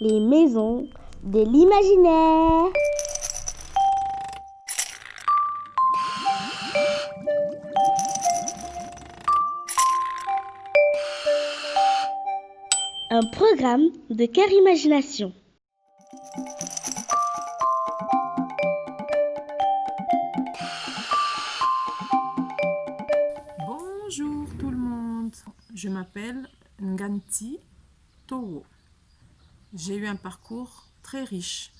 Les maisons de l'imaginaire. Un programme de Cœur Imagination. Bonjour tout le monde, je m'appelle Nganti Towo. J'ai eu un parcours très riche.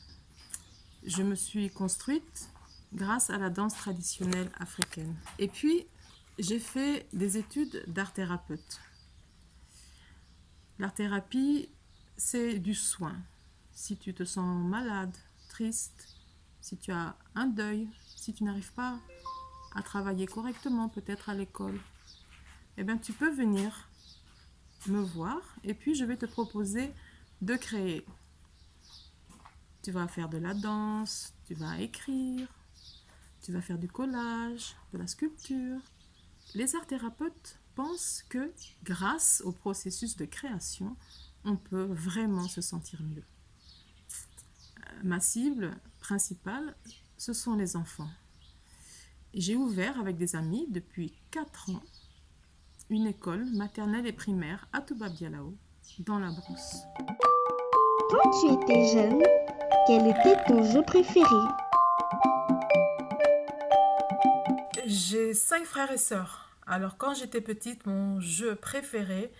Je me suis construite grâce à la danse traditionnelle africaine. Et puis, j'ai fait des études d'art-thérapeute. L'art-thérapie, c'est du soin. Si tu te sens malade, triste, si tu as un deuil, si tu n'arrives pas à travailler correctement, peut-être à l'école, eh bien, tu peux venir me voir et puis je vais te proposer de créer. Tu vas faire de la danse, tu vas écrire, tu vas faire du collage, de la sculpture. Les arts thérapeutes pensent que grâce au processus de création, on peut vraiment se sentir mieux. Ma cible principale, ce sont les enfants. J'ai ouvert avec des amis depuis 4 ans une école maternelle et primaire à Touba Bialao, dans la Brousse. Quand tu étais jeune, quel était ton jeu préféré? J'ai 5 frères et sœurs. Alors quand j'étais petite, notre jeu préféré,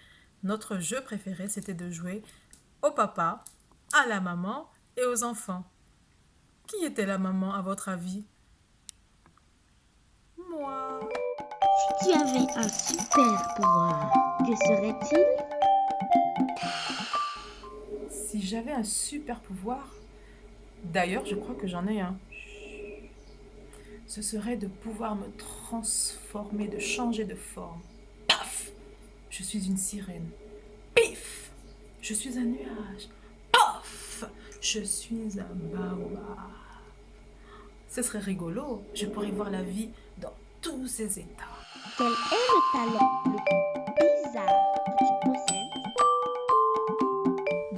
c'était de jouer au papa, à la maman et aux enfants. Qui était la maman à votre avis? Moi. Si tu avais un super pouvoir, que serait-il? Si j'avais un super pouvoir, d'ailleurs je crois que j'en ai un, ce serait de pouvoir me transformer, de changer de forme. Paf! Je suis une sirène. Pif! Je suis un nuage. Paf! Je suis un baobab. Ce serait rigolo. Je pourrais voir la vie dans tous ses états. Quel est le talent le plus bizarre que tu possèdes?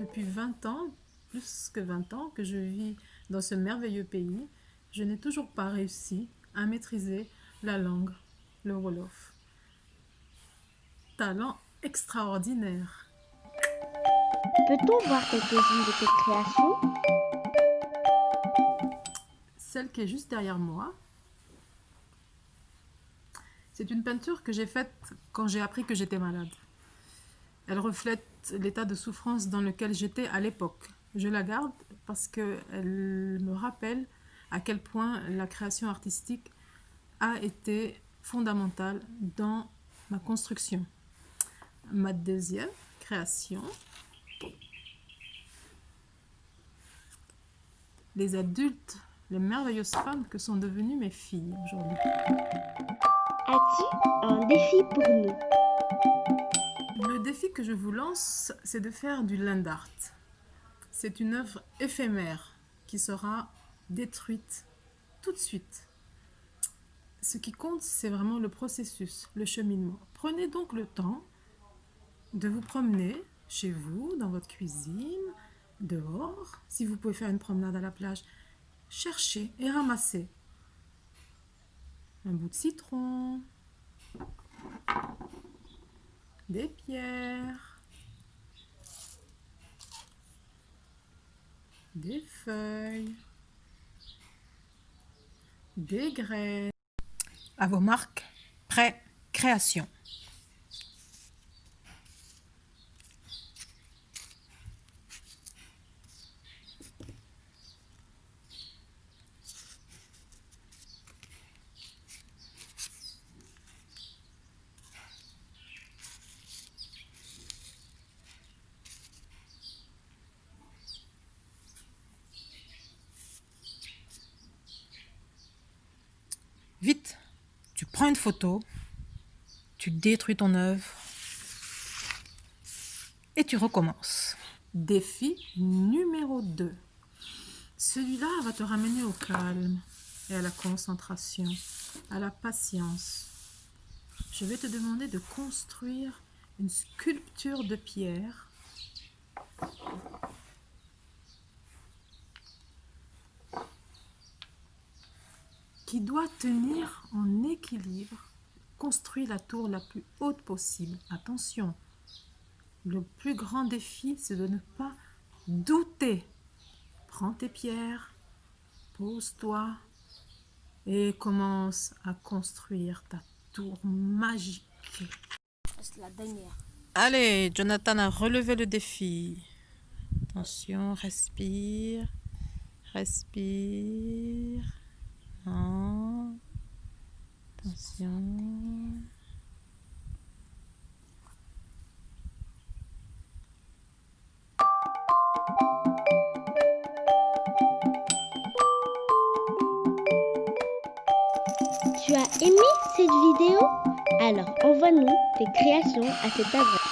Depuis 20 ans, plus que 20 ans que je vis dans ce merveilleux pays, je n'ai toujours pas réussi à maîtriser la langue, le Wolof. Talent extraordinaire. Peut-on voir quelques-unes de tes créations? Celle qui est juste derrière moi, c'est une peinture que j'ai faite quand j'ai appris que j'étais malade. Elle reflète l'état de souffrance dans lequel j'étais à l'époque. Je la garde parce qu'elle me rappelle à quel point la création artistique a été fondamentale dans ma construction. Ma deuxième création, les adultes, les merveilleuses femmes que sont devenues mes filles aujourd'hui. As-tu un défi pour nous? Le défi que je vous lance, c'est de faire du land art. C'est une œuvre éphémère qui sera détruite tout de suite. Ce qui compte, c'est vraiment le processus, le cheminement. Prenez donc le temps de vous promener chez vous, dans votre cuisine, dehors. Si vous pouvez faire une promenade à la plage, cherchez et ramassez un bout de citron, des pierres, des feuilles, des graines. À vos marques, prêt, création. Vite, tu prends une photo, tu détruis ton œuvre et tu recommences. Défi numéro 2. Celui-là va te ramener au calme et à la concentration, à la patience. Je vais te demander de construire une sculpture de pierre qui doit tenir en équilibre. Construis la tour la plus haute possible. Attention, le plus grand défi, c'est de ne pas douter. Prends tes pierres, pose-toi et commence à construire ta tour magique. C'est la dernière. Allez, Jonathan a relevé le défi. Attention, respire. Respire. Non. Attention. Tu as aimé cette vidéo? Alors envoie-nous tes créations à cette adresse.